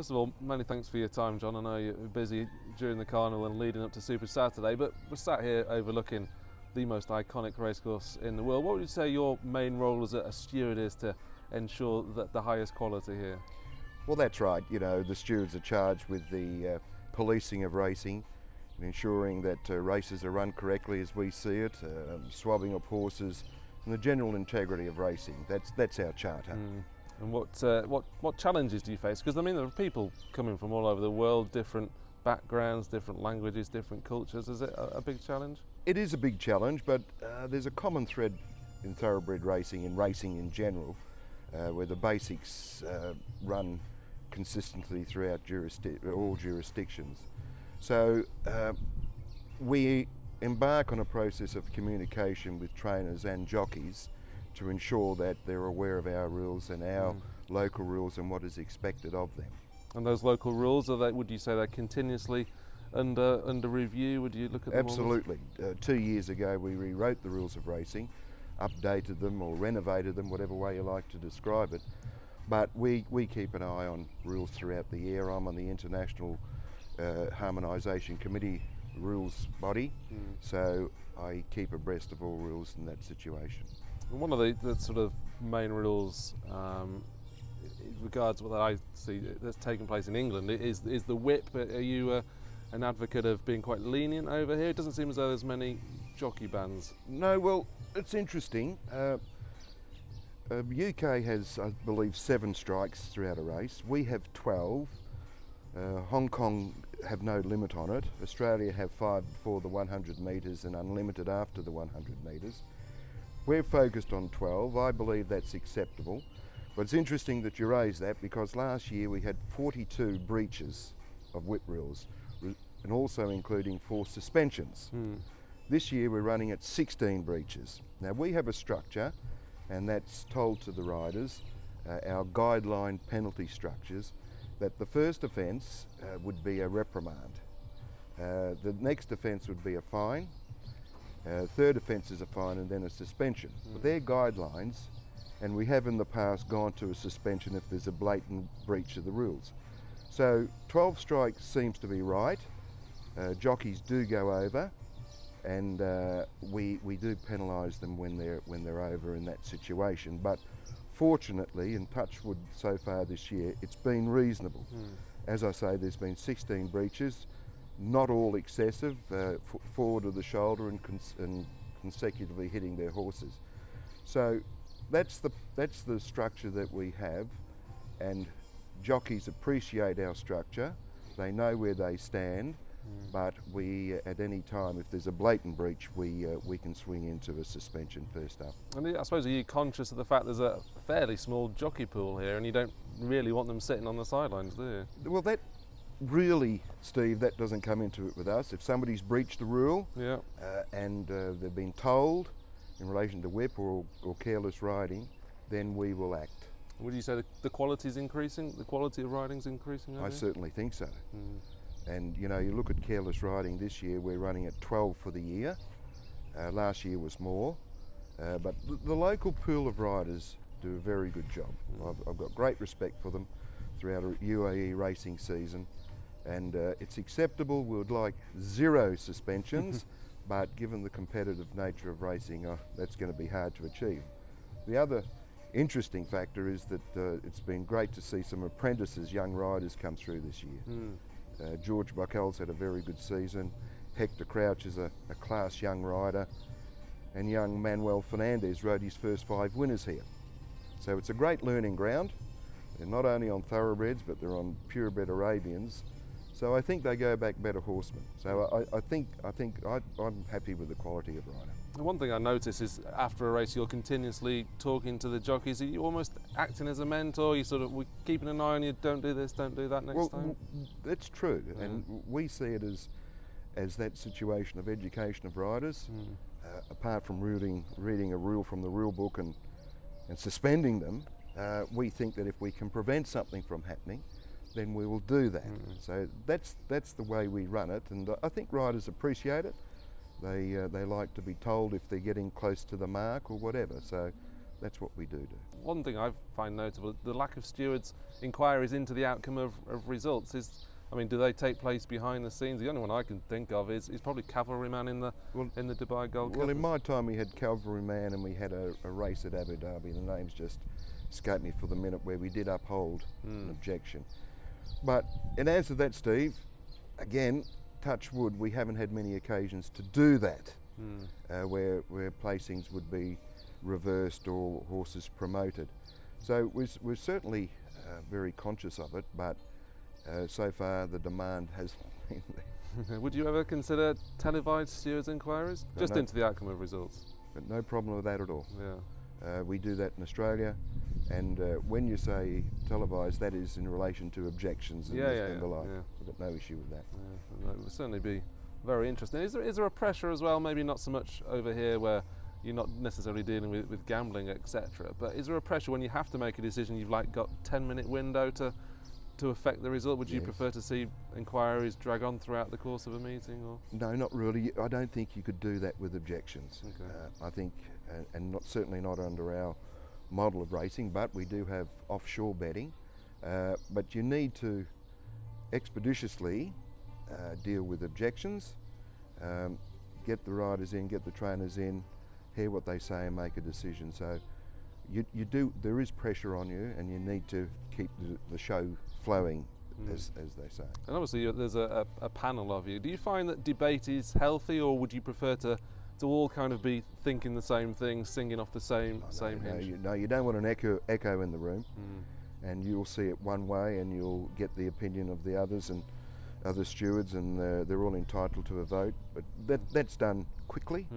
First of all, many thanks for your time, John. I know you're busy during the carnival and leading up to Super Saturday, but we're sat here overlooking the most iconic racecourse in the world. What would you say your main role as a steward is to ensure that the highest quality here? Well, that's right. You know, the stewards are charged with the policing of racing and ensuring that races are run correctly as we see it, swabbing of horses, and the general integrity of racing. That's our charter. And what challenges do you face? Because I mean, there are people coming from all over the world, different backgrounds, different languages, different cultures. Is it a big challenge? It is a big challenge, but there's a common thread in thoroughbred racing and racing in general, where the basics run consistently throughout all jurisdictions. So we embark on a process of communication with trainers and jockeys to ensure that they're aware of our rules and our local rules and what is expected of them. And those local rules, are they, would you say they're continuously under review? Would you look at them? Absolutely. 2 years ago we rewrote the rules of racing, updated them or renovated them, whatever way you like to describe it. But we keep an eye on rules throughout the year. I'm on the International Harmonisation Committee rules body, so I keep abreast of all rules in that situation. One of the sort of main rules in regards to what I see that's taking place in England is the whip. Are you an advocate of being quite lenient over here? It doesn't seem as though there's many jockey bans. No, well, it's interesting. UK has, I believe, 7 strikes throughout a race. We have 12. Hong Kong have no limit on it. Australia have 5 before the 100 metres and unlimited after the 100 metres. We're focused on 12. I believe that's acceptable. But it's interesting that you raise that, because last year we had 42 breaches of whip rules, and also including 4 suspensions. This year we're running at 16 breaches. Now we have a structure, and that's told to the riders, our guideline penalty structures, that the first offence would be a reprimand. The next offence would be a fine. Third offence is a fine and then a suspension. But they're guidelines, and we have in the past gone to a suspension if there's a blatant breach of the rules. So 12 strikes seems to be right. Jockeys do go over, and we do penalise them when they're over in that situation. But fortunately, and touch wood, so far this year, it's been reasonable. As I say, there's been 16 breaches, not all excessive, forward of the shoulder and consecutively hitting their horses. So that's the structure that we have, and jockeys appreciate our structure. They know where they stand. But we, at any time, if there's a blatant breach, we can swing into a suspension first up. And I suppose, are you conscious of the fact there's a fairly small jockey pool here, and you don't really want them sitting on the sidelines, do you? Well, that really, Steve, that doesn't come into it with us. If somebody's breached the rule, and they've been told in relation to whip or careless riding, then we will act. Would you say the quality's increasing? The quality of riding's increasing? I certainly think so. And you know, you look at careless riding this year, we're running at 12 for the year. Last year was more. But the local pool of riders do a very good job. I've got great respect for them throughout a UAE racing season. And it's acceptable. We would like 0 suspensions, but given the competitive nature of racing, that's going to be hard to achieve. The other interesting factor is that it's been great to see some apprentices, young riders, come through this year. George Buckell's had a very good season. Hector Crouch is a class young rider, and young Manuel Fernandez rode his first 5 winners here. So it's a great learning ground. They're not only on thoroughbreds, but they're on purebred Arabians. So I think they go back better horsemen. So I'm happy with the quality of rider. One thing I notice is after a race you're continuously talking to the jockeys. Are you almost acting as a mentor? You sort of keeping an eye on you, don't do this, don't do that next time? That's true, and we see it as that situation of education of riders. Apart from reading a rule from the rule book and suspending them, we think that if we can prevent something from happening, then we will do that. So that's the way we run it, and I think riders appreciate it. They like to be told if they're getting close to the mark or whatever. So that's what we do. One thing I find notable, the lack of stewards' inquiries into the outcome of results is, I mean, do they take place behind the scenes? The only one I can think of is probably cavalryman in the Dubai Gold Cup. Well, in my time we had cavalryman and we had a race at Abu Dhabi. The names just escaped me for the minute, where we did uphold an objection. But in answer to that, Steve, again, touch wood, we haven't had many occasions to do that, where placings would be reversed or horses promoted. So we're certainly very conscious of it, but so far the demand has been there. Would you ever consider televised stewards' inquiries? Just into the outcome of results? But no problem with that at all. Yeah. We do that in Australia, and when you say televised, that is in relation to objections and the like. Yeah. We've got no issue with that. Yeah, it would certainly be very interesting. Is there a pressure as well, maybe not so much over here where you're not necessarily dealing with gambling, etc., but is there a pressure when you have to make a decision, you've like got 10-minute window to affect the result? Would you prefer to see inquiries drag on throughout the course of a meeting? Or? No, not really. I don't think you could do that with objections. Okay. I think, and certainly not under our model of racing, but we do have offshore betting. But you need to expeditiously deal with objections, get the riders in, get the trainers in, hear what they say and make a decision. So there is pressure on you, and you need to keep the show flowing, as they say. And obviously there's a panel of you. Do you find that debate is healthy, or would you prefer to all kind of be thinking the same thing, singing off the same hinge? No, you don't want an echo in the room, and you'll see it one way and you'll get the opinion of the others and other stewards, and they're all entitled to a vote, but that's done quickly.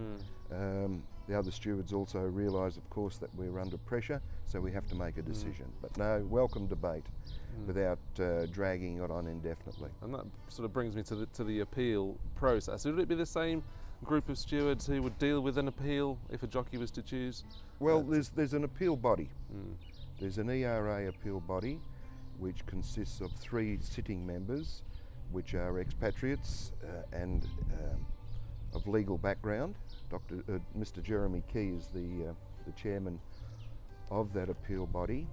The other stewards also realise, of course, that we're under pressure, so we have to make a decision. But no, welcome debate without dragging it on indefinitely. And that sort of brings me to the appeal process. Would it be the same group of stewards who would deal with an appeal if a jockey was to choose? Well, there's an appeal body. There's an ERA appeal body, which consists of 3 sitting members, which are expatriates and of legal background. Mr. Jeremy Key is the chairman of that appeal body,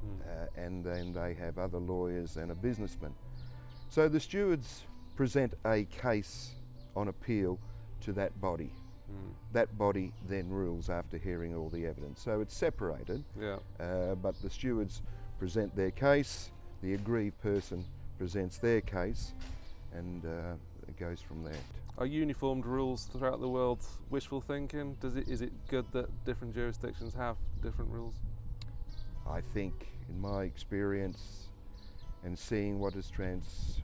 and then they have other lawyers and a businessman. So the stewards present a case on appeal to that body. That body then rules after hearing all the evidence. So it's separated, but the stewards present their case, the aggrieved person presents their case, and it goes from there. Are uniformed rules throughout the world wishful thinking? Is it good that different jurisdictions have different rules? I think, in my experience and seeing what has transposed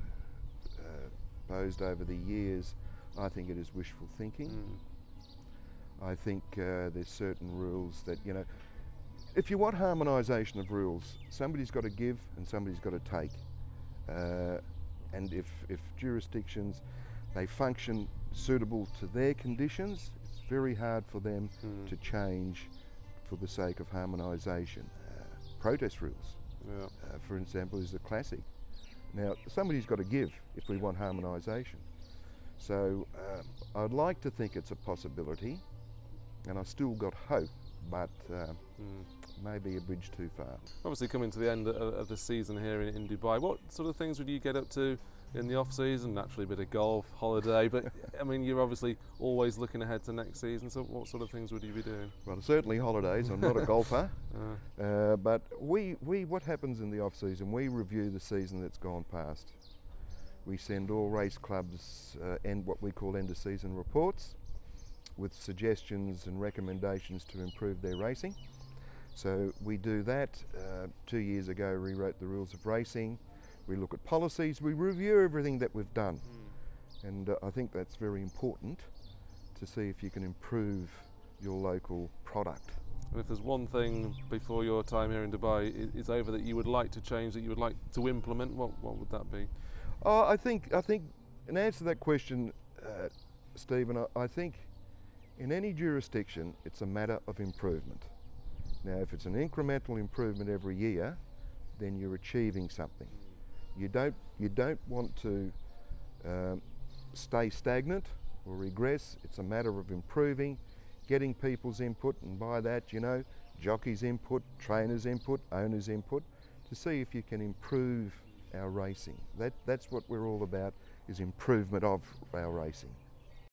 over the years, I think it is wishful thinking. I think there's certain rules that, you know, if you want harmonisation of rules, somebody's got to give and somebody's got to take. And if jurisdictions, they function suitable to their conditions, it's very hard for them to change for the sake of harmonisation. Protest rules, for example, is a classic. Now, somebody's got to give if we want harmonisation. So I'd like to think it's a possibility, and I've still got hope, but maybe a bridge too far. Obviously coming to the end of the season here in Dubai, what sort of things would you get up to in the off season? Naturally a bit of golf, holiday, but I mean, you're obviously always looking ahead to next season, so what sort of things would you be doing? Well, certainly holidays. I'm not a golfer, but what happens in the off season, we review the season that's gone past. We send all race clubs what we call end of season reports with suggestions and recommendations to improve their racing. So we do that. 2 years ago rewrote the rules of racing. We look at policies, we review everything that we've done. And I think that's very important to see if you can improve your local product. And if there's one thing before your time here in Dubai is over that you would like to change, that you would like to implement, what would that be? I think in answer to that question, Stephen, I think in any jurisdiction it's a matter of improvement. Now, if it's an incremental improvement every year, then you're achieving something. You don't want to stay stagnant or regress. It's a matter of improving, getting people's input, and by that, you know, jockeys' input, trainers' input, owners' input, to see if you can improve our racing. That's what we're all about, is improvement of our racing.